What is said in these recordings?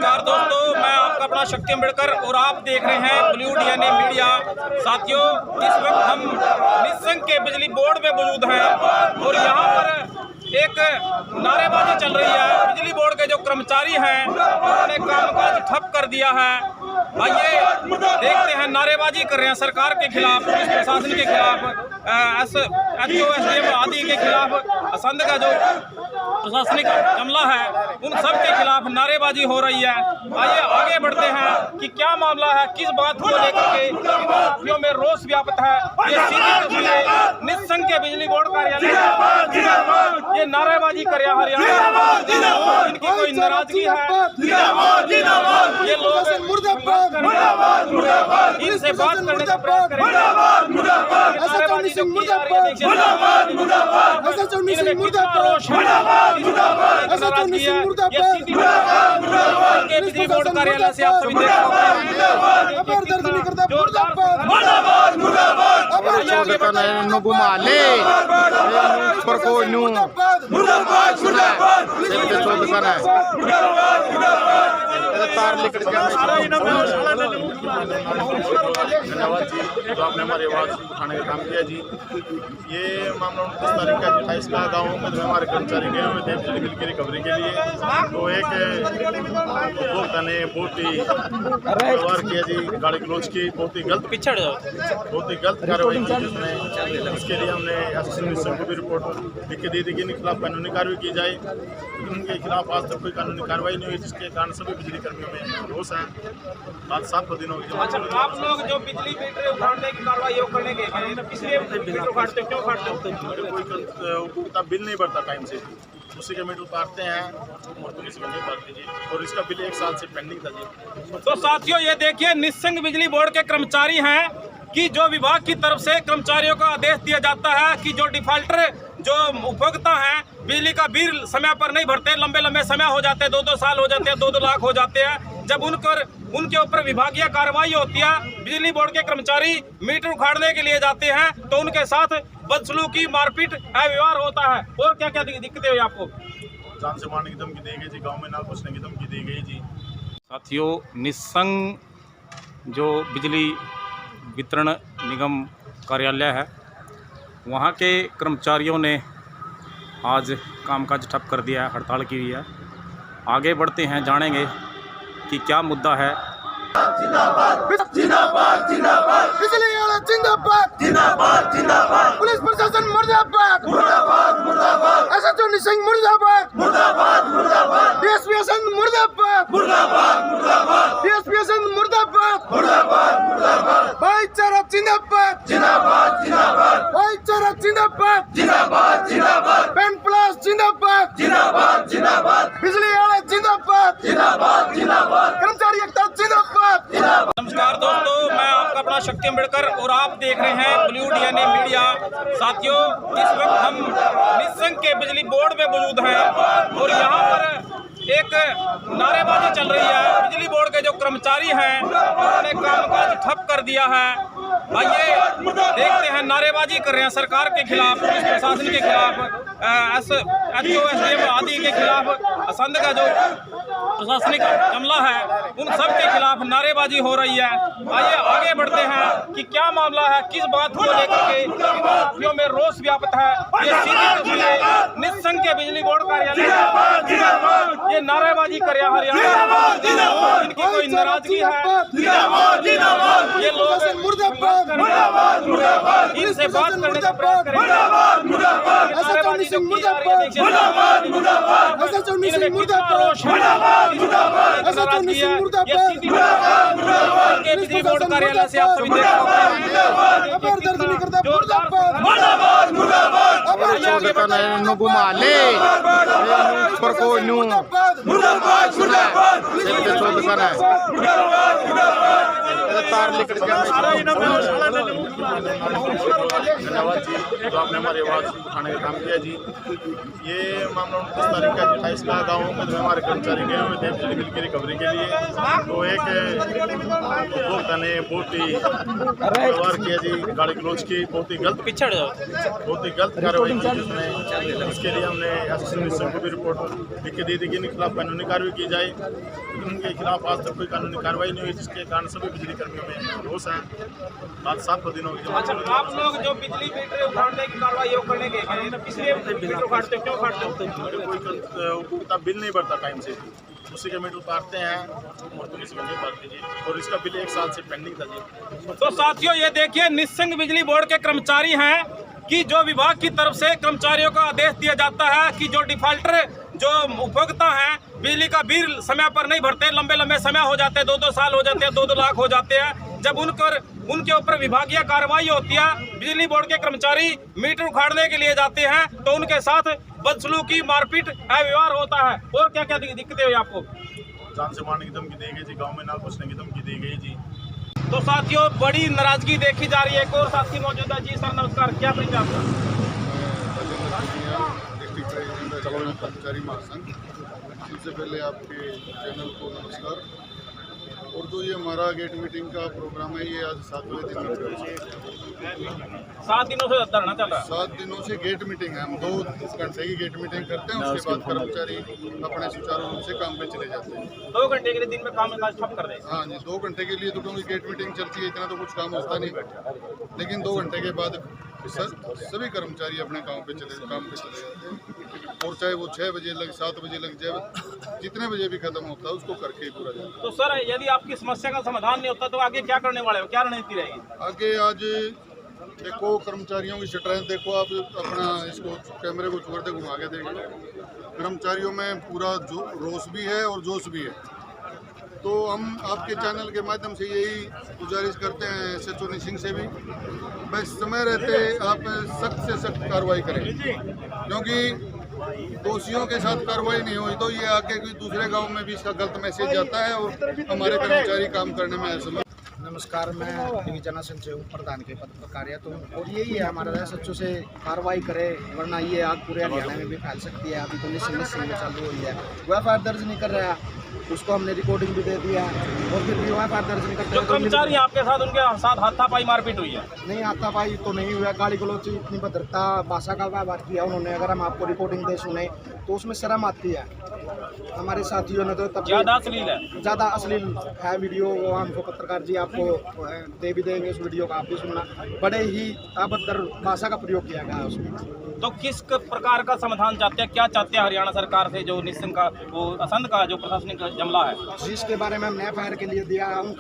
नमस्कार दोस्तों, मैं आपका अपना शक्ति अम्बेडकर और आप देख रहे हैं ब्लू डीएनए मीडिया। साथियों, इस वक्त हम निस्संग के बिजली बोर्ड में मौजूद हैं और यहाँ पर एक नारेबाजी चल रही है। बिजली बोर्ड के जो कर्मचारी हैं उन्होंने कामकाज ठप कर दिया है। आइए देखते हैं, नारेबाजी कर रहे हैं सरकार के खिलाफ, पुलिस प्रशासन के खिलाफ, SHO SDM आदि के खिलाफ। असंध का जो प्रशासनिक अमला है उन सब के खिलाफ नारेबाजी हो रही है। आइए आगे बढ़ते हैं कि क्या मामला है, किस बात को लेकर के काफियों में रोष व्याप्त है। ये सीधी तस्वीरें निस्संग के बिजली बोर्ड कार्यालय ये नारेबाजी कर रहा हरियाणा, इनकी कोई नाराजगी है। ये लोग इनसे बात करने का प्रयास करेंगे। नारेबाजी जो की जा रही है, देखिए बिजली बोर्ड कार्यालय से आप सभी देख धन्यवाद जी, जो आपने हमारी आवाज़ उठाने का काम किया जी। ये मामला 29 तारीख का 28 का गाँव में जो हमारे कर्मचारी गए हुए थे बिजली बिल की रिकवरी के लिए, तो एक उपभोक्ता ने बहुत ही व्यवहार किया जी, गाड़ी क्लोज की, बहुत ही गलत कार्रवाई की जिसमें। इसके लिए हमने एसोसिएशन मिनिस्टर को भी रिपोर्ट लिख के दी थी कि इनके खिलाफ कानूनी कार्रवाई की जाए। उनके खिलाफ आज तक कोई कानूनी कार्रवाई नहीं हुई, जिसके कारण सभी बिजली कर्मियों में रोष है। आज 7 दिन हो गए। आप लोग जो बिजली मीटर उखाड़ने की कार्रवाई करने के क्यों उखाड़ते हो? कोई बिल नहीं भरता टाइम से, उसी के मीटर उतारते हैं और पुलिस में नहीं भरती जी, और इसका बिल 1 साल से पेंडिंग था जी। तो साथियों, ये देखिए निस्संग बिजली बोर्ड के कर्मचारी हैं कि जो विभाग की तरफ से कर्मचारियों को आदेश दिया जाता है कि जो डिफाल्टर जो उपभोक्ता हैं बिजली का बिल समय पर नहीं भरते, लंबे समय हो जाते हैं, 2-2 साल हो जाते हैं, 2-2 लाख हो जाते हैं। जब उनके ऊपर विभागीय कार्रवाई होती है, बिजली बोर्ड के कर्मचारी मीटर उखाड़ने के लिए जाते हैं तो उनके साथ बदसलूकी, मारपीट, व्यवहार होता है। और क्या क्या दिक्कतें हुई आपको? जान से मारने की धमकी दी गई जी, गाँव में ना घुसने की धमकी दी गई जी। साथियों, निस्संग जो बिजली वितरण निगम कार्यालय है, वहाँ के कर्मचारियों ने आज कामकाज ठप कर दिया है, हड़ताल की हुई है। आगे बढ़ते हैं, जानेंगे कि क्या मुद्दा है। जिंदाबाद जिंदाबाद जिंदाबाद, बिजली वाला जिंदाबाद जिंदाबाद जिंदाबाद, पुलिस प्रशासन मुर्दाबाद मुर्दाबाद मुर्दाबाद, SHO निस्संग मुर्दाबाद मुर्दाबाद मुर्दाबाद, DSP असंध मुर्दाबाद मुर्दाबाद मुर्दाबाद, DSP असंध मुर्दाबाद मुर्दाबाद मुर्दाबाद, भाईचारा जिंदाबाद जिंदाबाद जिंदाबाद, भाईचारा जिंदाबाद जिंदाबाद जिंदाबाद, पेन प्लस जिंदाबाद जिंदाबाद जिंदाबाद, बिजली वाला जिंदाबाद जिंदाबाद जिंदाबाद, कर्मचारी एकता जिंदाबाद। नमस्कार दोस्तों, मैं आपका अपना शक्ति अम्बेडकर और आप देख रहे हैं ब्लू डीएनए मीडिया। साथियों, इस वक्त हम निस्संग के बिजली बोर्ड में मौजूद हैं और यहाँ पर एक नारेबाजी चल रही है। बिजली बोर्ड के जो कर्मचारी हैं उन्होंने कामकाज ठप कर दिया है। आइए देखते हैं, नारेबाजी कर रहे हैं सरकार के खिलाफ, पुलिस प्रशासन के खिलाफ, SHO SDM आदि के खिलाफ। असंध का जो प्रशासनिक अमला है उन सब के खिलाफ नारेबाजी हो रही है। आइए आगे बढ़ते हैं कि क्या मामला है, किस बात को लेकर के काफियों में रोष व्याप्त है। ये सीधी तस्वीरें निस्संग के बिजली बोर्ड कार्यालय ये नारेबाजी कर रहा हरियाणा, इनकी कोई नाराजगी है। ये लोग इनसे बात करने का प्रयास करेंगे। नारेबाजी जो की जा रही है, देखिए बिजली बोर्ड कार्यालय से आप सभी देख धन्यवाद जी, जो आपने हमारी आवाज़ उठाने का काम किया जी। ये मामला 29 तारीख का 28 का गाँव में जो हमारे कर्मचारी गए हुए थे बिजली बिल की रिकवरी के लिए, तो एक उपभोक्ता ने बहुत ही व्यवहार किया जी, गाड़ी क्लोज की, बहुत ही गलत पिछड़ जाओ। बहुत ही गलत कार्रवाई की जिसने, इसके लिए हमने एसोसिएशन मिनिस्टर को भी रिपोर्ट लिख के दी थी कि इनके खिलाफ कानूनी कार्रवाई की जाए, लेकिन उनके खिलाफ आज तक कोई कानूनी कार्रवाई नहीं हुई, जिसके कारण सभी बिजली कर्मियों में रोष है। आज 7 दिनों की अच्छा, आप लोग जो बिजली मीटर उखाड़ने की कार्रवाई करने गए हैं, तो पिछले मीटर उखाड़ते क्यों उखाड़ते हो? उपभोक्ता बिल नहीं भरता टाइम से, उसी के मीटर उतारते हैं और पुलिस में नहीं भरती जी, और इसका बिल 1 साल से पेंडिंग था जी। तो साथियों, ये देखिए निस्संग बिजली बोर्ड के कर्मचारी हैं कि जो विभाग की तरफ से कर्मचारियों को आदेश दिया जाता है कि जो डिफॉल्टर जो उपभोक्ता हैं बिजली का बिल समय पर नहीं भरते, लंबे समय हो जाते हैं, 2-2 साल हो जाते हैं, 2-2 लाख हो जाते हैं, जब उनके ऊपर विभागीय कार्रवाई होती है, बिजली बोर्ड के कर्मचारी मीटर उखाड़ने के लिए जाते हैं तो उनके साथ बदसलूकी, मारपीट, अव्यवहार होता है। और क्या क्या दिक्कतें हुई आपको? जान से मारने की धमकी दी गई जी, गाँव में ना घुसने की धमकी दी गई जी। तो साथियों, बड़ी नाराजगी देखी जा रही है। एक और साथी मौजूद है जी। सर नमस्कार, क्या परिचय आपका? डिस्ट्रिक्ट कर्मचारी महासंघ। सबसे पहले आपके चैनल को नमस्कार। और जो ये हमारा गेट मीटिंग का प्रोग्राम है, ये आज 7वें दिन है। 7 दिनों से धरना चल रहा है। 7 दिनों से गेट मीटिंग है। हम 2 घंटे की गेट मीटिंग करते हैं, उसके बाद कर्मचारी अपने सुचारू रूप से काम पे चले जाते हैं। 2 घंटे के लिए दिन में काम काज ठप कर दें। हाँ जी, 2 घंटे के लिए तो क्योंकि गेट मीटिंग चलती है, इतना तो कुछ काम होता नहीं, लेकिन 2 घंटे के बाद सभी कर्मचारी अपने काम पे चले जाते हैं। और चाहे वो 6 बजे लग, 7 बजे लग जाए, जितने बजे भी खत्म होता है उसको करके ही पूरा जाता है। तो सर, यदि आपकी समस्या का समाधान नहीं होता तो आगे क्या करने वाले हो? क्या रणनीति रहेगी आगे? आज देखो कर्मचारियों की स्ट्रेंथ देखो, आप अपना इसको कैमरे को छोड़ दे, घुमा के देखो, कर्मचारियों में पूरा जो रोष भी है और जोश भी है। तो हम आपके चैनल के माध्यम से यही गुजारिश करते हैं SHO निसिंग से भी, बस समय रहते आप सख्त से सख्त कार्रवाई करें, क्योंकि दोषियों के साथ कार्रवाई नहीं हुई तो ये आके कोई दूसरे गांव में भी इसका गलत मैसेज जाता है और हमारे कर्मचारी काम करने में असमर्थ। नमस्कार, मैं डिवीजन संचय प्रधान के पद पर कार्यरत हूँ और यही है हमारा SHO से कार्रवाई करे, वरना ये आग पूरे हरियाणा में भी फैल सकती है। अभी तो निश्चित चालू हुई है, वो FIR दर्ज नहीं कर रहा है, उसको हमने रिकॉर्डिंग भी दे दिया और फिर भी FIR दर्ज नहीं करते। जो कर्मचारी आपके साथ, उनके साथ हाथापाई मारपीट हुई है? नहीं, हाथापाई तो नहीं हुआ, गाली गलौज, इतनी भद्रता भाषा का व्यवहार किया उन्होंने। अगर हम आपको रिकॉर्डिंग दे सुने तो उसमें शर्म आती है। हमारे साथियों ने तो तब ज़्यादा अश्लील है, ज़्यादा अश्लील है वीडियो। वो हमको पत्रकार जी आपको दे भी देंगे उस वीडियो का, आप भी सुनना। बड़े ही अभद्र भाषा का प्रयोग किया गया है उसमें। तो किस प्रकार का समाधान चाहते हैं, क्या चाहते हैं हरियाणा सरकार से? जो निस्संग का वो असंध का जो प्रशासनिक जमला है, जिसके बारे में हमने FIR के लिए दिया, उन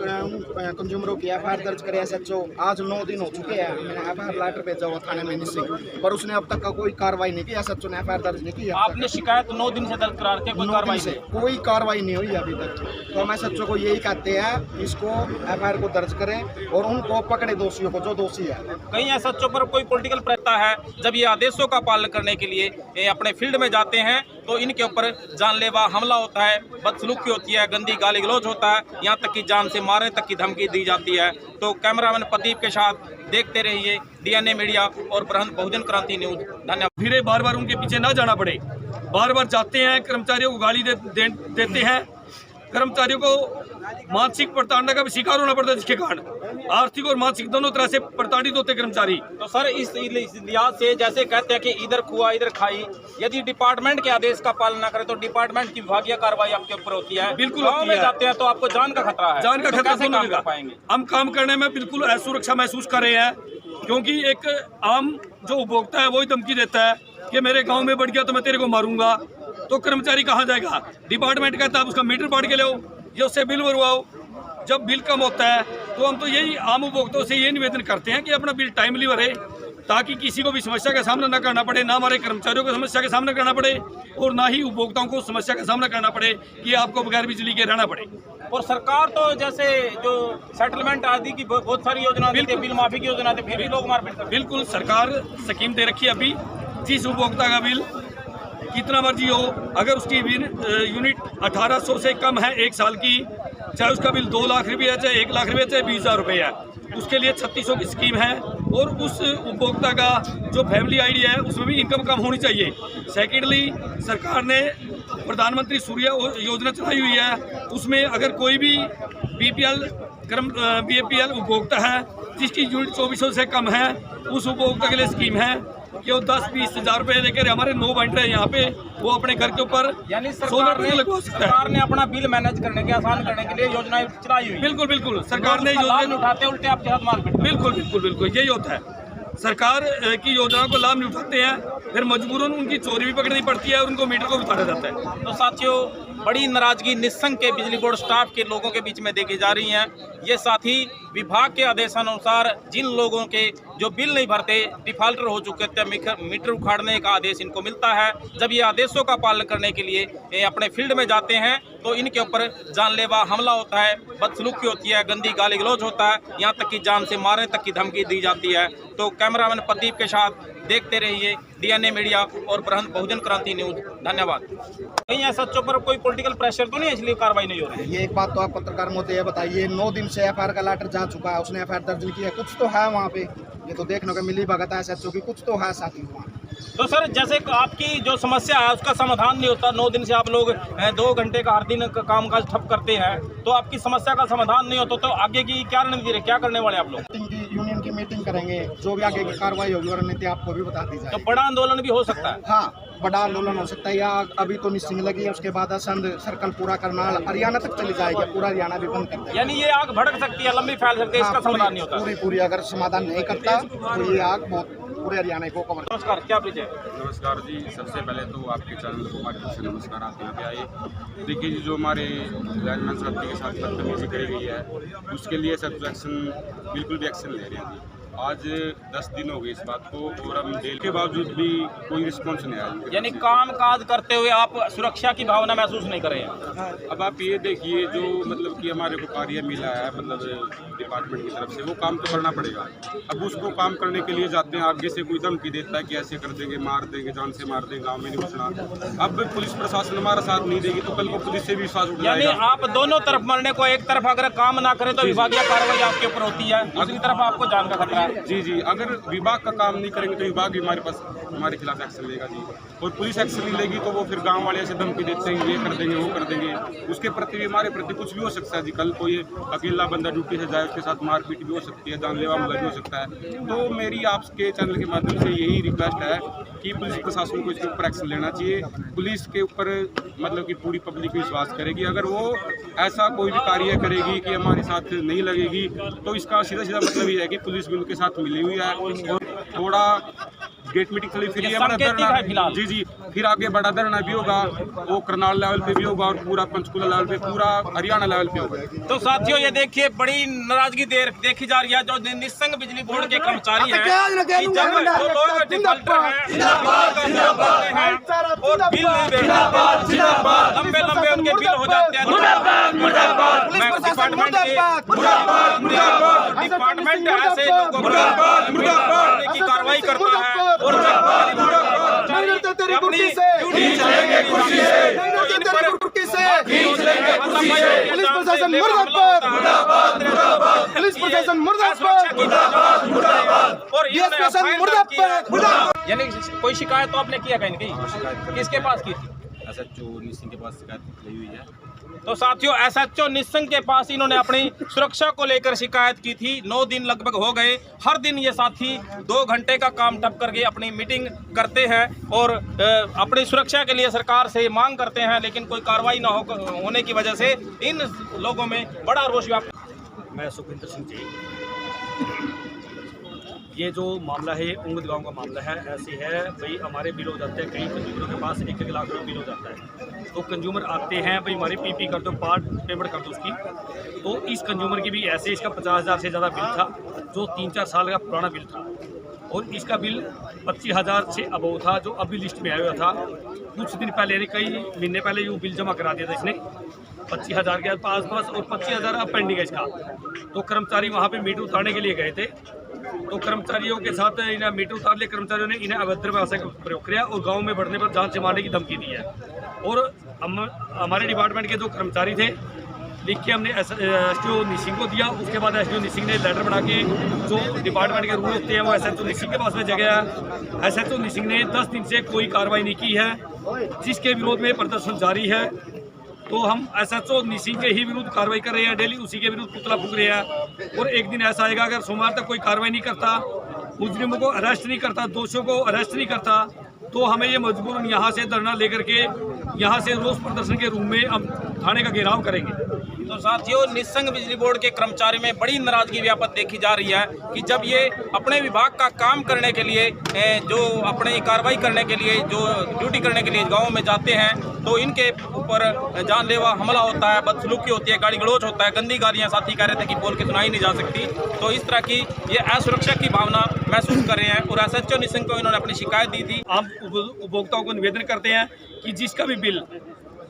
कंज्यूमरों की FIR दर्ज करे SHO। आज 9 दिन हो चुके हैं, मैंने FIR लेटर भेजा हुआ थाने में निस्संग, पर उसने अब तक का कोई कार्रवाई नहीं की। SHO ने FIR दर्ज नहीं की। आपने शिकायत 9 दिन से दर्ज करा के कोई कार्रवाई से कोई कार्रवाई नहीं हुई अभी तक। तो हम SHO को यही कहते हैं, इसको FIR को दर्ज करें और उनको पकड़े, दोषियों को जो दोषी है। कहीं SHO पर कोई पॉलिटिकल प्रेशर है, जब ये आदेशों का पालन करने के लिए ये अपने फील्ड में जाते हैं तो इनके ऊपर जानलेवा हमला होता है, बदसलूकी होती है, गंदी गाली गलौज होता है, यहाँ तक कि जान से मारने तक की धमकी दी जाती है। तो कैमरामैन प्रदीप के साथ देखते रहिए DNA मीडिया और बहुजन क्रांति न्यूज। धन्यवाद। फिर बार बार उनके पीछे ना जाना पड़े, बार बार जाते हैं, कर्मचारियों को गाली देते हैं, कर्मचारियों को मानसिक प्रताड़ना का भी शिकार होना पड़ता है, जिसके कारण आर्थिक और मानसिक दोनों तरह से प्रताड़ित होते कर्मचारी। तो सर, इस लिहाज से जैसे कहते हैं कि इधर खुआ इधर खाई, यदि डिपार्टमेंट के आदेश का पालन न करे तो डिपार्टमेंट की विभागीय कार्रवाई आपके ऊपर होती है। बिल्कुल गाँव में जाते हैं तो आपको जान का खतरा है, जान का खतरा कैसे काम कर पाएंगे? हम काम करने में बिल्कुल असुरक्षा महसूस कर रहे हैं, क्योंकि एक आम जो उपभोक्ता है वही धमकी देता है कि मेरे गाँव में बढ़ गया तो मैं तेरे को मारूंगा। तो कर्मचारी कहाँ जाएगा? डिपार्टमेंट कहता है आप उसका मीटर बांट के लो या उससे बिल भरवाओ। जब बिल कम होता है तो हम तो यही आम उपभोक्ताओं से ये निवेदन करते हैं कि अपना बिल टाइमली भरे, ताकि किसी को भी समस्या का सामना न करना पड़े, ना हमारे कर्मचारियों को समस्या का सामना करना पड़े और ना ही उपभोक्ताओं को समस्या का सामना करना पड़े कि आपको बगैर बिजली के रहना पड़े। और सरकार तो जैसे जो सेटलमेंट आदि की बहुत सारी योजना देती है, बिल माफी की योजना देती है, फिर भी लोग मारपीट करते हैं। बिल्कुल, सरकार स्कीम दे रखी है अभी, जिस उपभोक्ता का बिल कितना मर्जी हो, अगर उसकी यूनिट 1800 से कम है 1 साल की, चाहे उसका बिल 2 लाख रुपये है, चाहे 1 लाख रुपये, चाहे 20,000 रुपये है, उसके लिए 3600 की स्कीम है। और उस उपभोक्ता का जो फैमिली आईडी है उसमें भी इनकम कम होनी चाहिए। सेकेंडली, सरकार ने प्रधानमंत्री सूर्य योजना चलाई हुई है, उसमें अगर कोई भी BPL उपभोक्ता है जिसकी यूनिट 2400 से कम है उस उपभोक्ता के लिए स्कीम है कि वो 10-20 हज़ार रुपये लेकर हमारे 9 बाइंडर है यहाँ पे, वो अपने घर के ऊपर यानी सोलर पैनल लगवा सकता है। सरकार ने अपना बिल मैनेज करने के आसान करने के लिए योजनाएं चलाई हुई। बिल्कुल बिल्कुल, सरकार ने लाभ योजना नहीं उठाते, उल्टे आपके साथ मारपीट। बिल्कुल बिल्कुल बिल्कुल यही होता है। सरकार की योजनाओं को लाभ नहीं उठाते हैं, फिर मजबूरन उनकी चोरी भी पकड़नी पड़ती है और उनको मीटर को बिताड़ा जाता है। तो साथियों, बड़ी नाराजगी निस्संग के बिजली बोर्ड स्टाफ के लोगों के बीच में देखी जा रही है। ये साथी विभाग के आदेशानुसार जिन लोगों के जो बिल नहीं भरते, डिफॉल्टर हो चुके थे, मीटर उखाड़ने का आदेश इनको मिलता है। जब ये आदेशों का पालन करने के लिए ये अपने फील्ड में जाते हैं तो इनके ऊपर जानलेवा हमला होता है, बदसलूकी होती है, गंदी गाली गलौज होता है, यहाँ तक कि जान से मारने तक की धमकी दी जाती है। तो कैमरामैन प्रदीप के साथ देखते रहिए डीएनए मीडिया और बृहद बहुजन क्रांति न्यूज। धन्यवाद। कहीं SHO पर कोई पॉलिटिकल प्रेशर तो नहीं है इसलिए कार्रवाई नहीं हो रही है? ये एक बात तो आप पत्रकार महोदय बताइए, 9 दिन से FIR का लेटर जा चुका है, उसने FIR दर्ज नहीं किया, कुछ तो है वहाँ पे, ये तो देखने को मिली भगत है SHO की, कुछ तो है साथी वहाँ। तो सर, जैसे आपकी जो समस्या है उसका समाधान नहीं होता, 9 दिन से आप लोग 2 घंटे का हर दिन का कामकाज ठप करते हैं, तो आपकी समस्या का समाधान नहीं होता, तो आगे की क्या रणनीति है, क्या करने वाले आप लोग? यूनियन की मीटिंग करेंगे, जो भी आगे की कार्रवाई होगी रणनीति आपको भी बता दी जाए। तो बड़ा आंदोलन भी हो सकता है? हाँ, बड़ा आंदोलन हो सकता है, या अभी तो निस्सिंग लगी है, उसके बाद असंध सर्कल पूरा करना हरियाणा तक चली जाएगी, पूरा हरियाणा भी बंद कर देगा। यानी ये आग भड़क सकती है, लंबी फैल सकती है, इसका समाधान नहीं होता? पूरी अगर समाधान नहीं करता तो ये आग बहुत पूरे हरियाणा को कवर। नमस्कार, क्या परिचय? नमस्कार जी, सबसे पहले तो आपके चैनल को माध्यम से नमस्कार। आप यहाँ पे आए, देखिए जी, जो हमारे लाइनमैन साथी के साथ बदतमीजी करी गई है उसके लिए सब एक्शन, बिल्कुल भी एक्शन ले रहे हैं जी। आज 10 दिन हो गए इस बात को और हम डेल के बावजूद भी कोई रिस्पॉन्स नहीं आया। यानी काम काज करते हुए आप सुरक्षा की भावना महसूस नहीं कर रहे हैं? अब आप ये देखिए, जो मतलब कि हमारे को कार्य मिला है मतलब डिपार्टमेंट की तरफ से, वो काम तो करना पड़ेगा। अब उसको काम करने के लिए जाते हैं, आगे से कोई धमकी देता है कि ऐसे कर देंगे, मार देंगे, जान से मार देंगे, गाँव में नहीं घुसना। अब पुलिस प्रशासन हमारा साथ नहीं देगी तो कल को पुलिस से भी विश्वास उठ यानी जाएगा। आप दोनों तरफ मरने को, एक तरफ अगर काम ना करें तो विभागीय कार्रवाई आपके ऊपर होती है, दूसरी तरफ आपको जान का खतरा है। जी जी, अगर विभाग का काम नहीं करेंगे तो विभाग भी हमारे खिलाफ एक्शन लेगा जी, और पुलिस एक्शन नहीं लेगी तो वो फिर गांव वाले ऐसे धमकी देते हैं, ये कर देंगे, वो कर देंगे, उसके प्रति भी हमारे प्रति कुछ भी हो सकता है जी। कल कोई अकेला बंदा ड्यूटी से जाए, उसके साथ मारपीट भी हो सकती है, जानलेवा हमला भी हो सकता है। तो मेरी आपके चैनल के माध्यम से यही रिक्वेस्ट है कि पुलिस प्रशासन को इसके ऊपर एक्शन लेना चाहिए। पुलिस के ऊपर मतलब कि पूरी पब्लिक विश्वास करेगी, अगर वो ऐसा कोई भी कार्य करेगी कि हमारे साथ नहीं लगेगी तो इसका सीधा सीधा मतलब ये है कि पुलिस भी उनके साथ मिली हुई है। और थोड़ा गेट मीटिंग चली फिर हमारा धरना, जी जी, फिर आगे बड़ा धरना भी होगा, वो करनाल लेवल पे भी होगा और पूरा पंचकुला लेवल पे, पूरा हरियाणा लेवल पे होगा। तो साथियों, ये देखिए बड़ी नाराजगी देखी जा रही है जो निस्संग बिजली बोर्ड के कर्मचारी हैं, कि जब जो लोग डिफॉल्टर हैं और बिल नहीं दे रहे, लंबे उनके बिल हो जाते हैं, डिपार्टमेंट ऐसे लोगों की कार्रवाई करता है और पुलिस प्रशासन मुर्दाबाद, पुलिस प्रशासन मुर्दाबाद, और मुर्दाबाद। यानी कोई शिकायत तो आपने किया कहीं कहीं, किसके पास की थी? SHO निस्सिंग के पास शिकायत की हुई है। तो साथियों, SHO निस्संग के पास इन्होंने अपनी सुरक्षा को लेकर शिकायत की थी। 9 दिन लगभग हो गए, हर दिन ये साथी 2 घंटे का काम ठप करके अपनी मीटिंग करते हैं और अपनी सुरक्षा के लिए सरकार से मांग करते हैं, लेकिन कोई कार्रवाई न होने की वजह से इन लोगों में बड़ा रोष व्याप्त। मैं सुखविंदर सिंह जी, ये जो मामला है उंगद गांव का मामला है। ऐसे है भाई, हमारे बिल हो जाते हैं, कई कंज्यूमरों के पास 1-1 लाख रुपये बिल हो जाता है, तो कंज्यूमर आते हैं भाई हमारी PP कर दो, पार्ट पेमेंट कर दो उसकी। तो इस कंज्यूमर की भी ऐसे, इसका 50,000 से ज़्यादा बिल था, जो 3-4 साल का पुराना बिल था, और इसका बिल 25,000 से अबव था, जो अभी लिस्ट में आया हुआ था। कुछ दिन पहले, यानी कई महीने पहले ये बिल जमा करा दिया था इसने 25,000 के आसपास, और 25,000 अब पेंडिंग है इसका। तो कर्मचारी वहाँ पे मीटर उतारने के लिए गए थे, तो कर्मचारियों के साथ इन्हें मीटर उतार लिए, कर्मचारियों ने इन्हें अभद्र भाषा का प्रयोग किया और गांव में बढ़ने पर जान से मारने की धमकी दी है। और हमारे डिपार्टमेंट के जो कर्मचारी थे, लिख के हमने SHO निस्सिंग को दिया। उसके बाद SHO निस्सिंग ने लेटर बना के, जो डिपार्टमेंट के रूल होते हैं वो SHO निस्सिंग के पास में जगह है। SHO निस्सिंग ने 10 दिन से कोई कार्रवाई नहीं की है, जिसके विरोध में प्रदर्शन जारी है। तो हम SHO निसिंग के ही विरुद्ध कार्रवाई कर रहे हैं, डेली उसी के विरुद्ध पुतला फूंक रहे हैं। और एक दिन ऐसा आएगा अगर सोमवार तक कोई कार्रवाई नहीं करता, मुजरिमों को अरेस्ट नहीं करता, दोषियों को अरेस्ट नहीं करता, तो हमें ये मजबूरन यहाँ से धरना लेकर के यहाँ से रोष प्रदर्शन के रूप में हम थाने का घेराव करेंगे। तो साथियों, निस्संग बिजली बोर्ड के कर्मचारी में बड़ी नाराजगी व्यापक देखी जा रही है कि जब ये अपने विभाग का काम करने के लिए, जो अपनी कार्रवाई करने के लिए, जो ड्यूटी करने के लिए गाँव में जाते हैं, तो इनके ऊपर जानलेवा हमला होता है, बदसलूकी होती है, गाली गलौज होता है, गंदी गालियाँ साथी कह रहे थे कि बोल के सुनाई नहीं जा सकती। तो इस तरह की ये असुरक्षा की भावना महसूस कर रहे हैं और SHO निस्संग को इन्होंने अपनी शिकायत दी थी। हम उपभोक्ताओं को निवेदन करते हैं कि जिसका भी बिल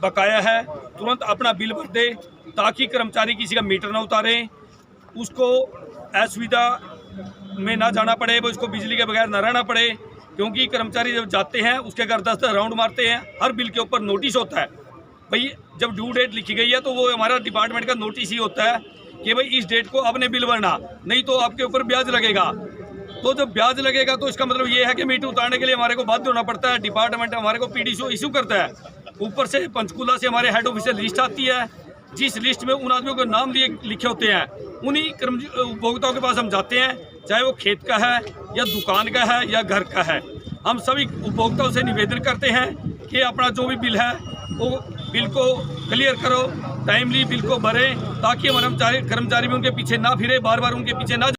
बकाया है तुरंत अपना बिल भर दे, ताकि कर्मचारी किसी का मीटर ना उतारे, उसको असुविधा में ना जाना पड़े, वो उसको बिजली के बगैर ना रहना पड़े। क्योंकि कर्मचारी जब जाते हैं उसके घर 10-10 राउंड मारते हैं, हर बिल के ऊपर नोटिस होता है। भाई जब ड्यू डेट लिखी गई है तो वो हमारा डिपार्टमेंट का नोटिस ही होता है कि भाई इस डेट को आपने बिल भरना, नहीं तो आपके ऊपर ब्याज लगेगा। तो जब ब्याज लगेगा तो इसका मतलब ये है कि मीटर उतारने के लिए हमारे को बाध्य होना पड़ता है। डिपार्टमेंट हमारे को PDCO इशू करता है, ऊपर से पंचकूला से हमारे हेड ऑफिस से लिस्ट आती है, जिस लिस्ट में उन आदमियों के नाम लिखे होते हैं, उन्हीं उपभोक्ताओं के पास हम जाते हैं, चाहे वो खेत का है या दुकान का है या घर का है। हम सभी उपभोक्ताओं से निवेदन करते हैं कि अपना जो भी बिल है वो बिल को क्लियर करो, टाइमली बिल को भरें, ताकि हमारे कर्मचारी भी उनके पीछे ना फिरे, बार बार उनके पीछे ना